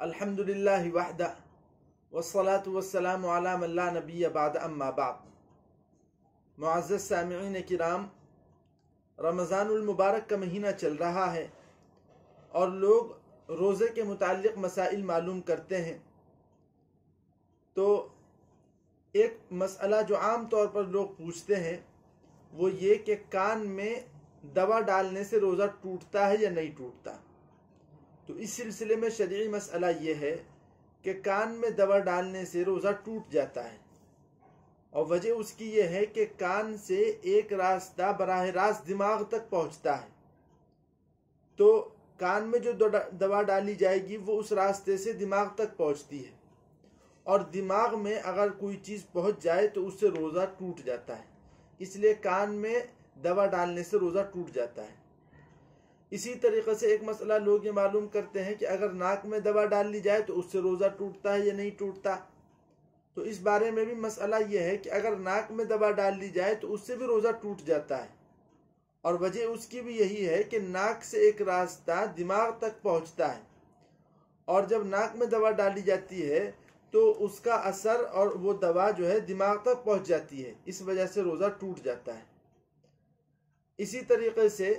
अल्हम्दुलिल्लाहि वहदा वस्सलातु वस्सलामु अला मन ला नबिय्य बाद अम्मा बाद। मुअज़्ज़ज़ सामिईन किराम, रमज़ानुल मुबारक का महीना चल रहा है और लोग रोज़े के मुताल्लिक़ मसाइल मालूम करते हैं। तो एक मसला जो आम तौर पर लोग पूछते हैं वो ये कि कान में दवा डालने से रोज़ा टूटता है या नहीं टूटता। तो इस सिलसिले में शरई मसला ये है कि कान में दवा डालने से रोज़ा टूट जाता है और वजह उसकी ये है कि कान से एक रास्ता बराह रास्त दिमाग तक पहुंचता है। तो कान में जो दवा डाली जाएगी वो उस रास्ते से दिमाग तक पहुंचती है और दिमाग में अगर कोई चीज़ पहुंच जाए तो उससे रोज़ा टूट जाता है। इसलिए कान में दवा डालने से रोज़ा टूट जाता है। इसी तरीके से एक मसला लोग ये मालूम करते हैं कि अगर नाक में दवा डाल ली जाए तो उससे रोज़ा टूटता है या नहीं टूटता। तो इस बारे में भी मसला ये है कि अगर नाक में दवा डाल ली जाए तो उससे भी रोज़ा टूट जाता है और वजह उसकी भी यही है कि नाक से एक रास्ता दिमाग तक पहुंचता है और जब नाक में दवा डाली जाती है तो उसका असर और वो दवा जो है दिमाग तक पहुंच जाती है, इस वजह से रोज़ा टूट जाता है। इसी तरीके से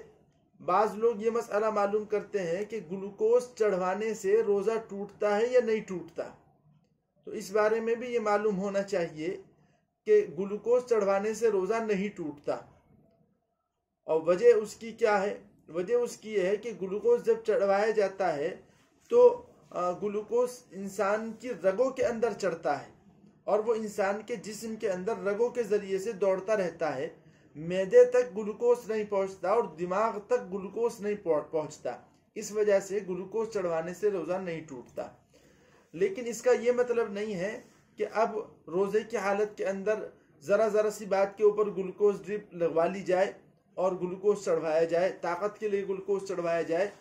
बाज़ लोग ये मसला मालूम करते हैं कि ग्लूकोज चढ़वाने से रोज़ा टूटता है या नहीं टूटता। तो इस बारे में भी ये मालूम होना चाहिए कि ग्लूकोज चढ़वाने से रोज़ा नहीं टूटता और वजह उसकी क्या है। वजह उसकी ये है कि ग्लूकोज जब चढ़वाया जाता है तो ग्लूकोज इंसान की रगों के अंदर चढ़ता है और वो इंसान के जिस्म के अंदर रगों के ज़रिए से दौड़ता रहता है। मैदे तक ग्लूकोज नहीं पहुंचता और दिमाग तक ग्लूकोज नहीं पहुंचता। इस वजह से ग्लूकोज चढ़वाने से रोज़ा नहीं टूटता। लेकिन इसका ये मतलब नहीं है कि अब रोज़े की हालत के अंदर ज़रा सी बात के ऊपर ग्लूकोज ड्रिप लगवा ली जाए और ग्लूकोज चढ़वाया जाए, ताकत के लिए ग्लूकोज चढ़वाया जाए।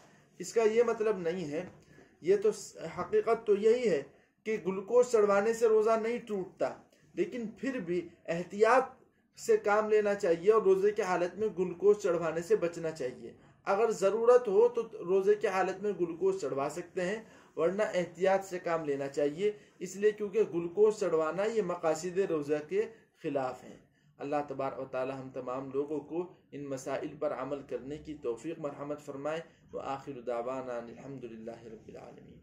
इसका ये मतलब नहीं है। ये तो हकीकत तो यही है कि ग्लूकोज चढ़वाने से रोज़ा नहीं टूटता, लेकिन फिर भी एहतियात से काम लेना चाहिए और रोज़े की हालत में ग्लूकोज चढ़वाने से बचना चाहिए। अगर ज़रूरत हो तो रोज़े की हालत में ग्लूकोज चढ़वा सकते हैं, वरना एहतियात से काम लेना चाहिए। इसलिए क्योंकि ग्लूकोज चढ़वाना ये मकासिद रोज़ा के ख़िलाफ़ है। अल्लाह तबारक व तआला हम तमाम लोगों को इन मसाइल पर अमल करने की तौफीक मरहमत फरमाए। व आखिर दावाना अनिल हम्दुलिल्लाहि रब्बिल आलमीन।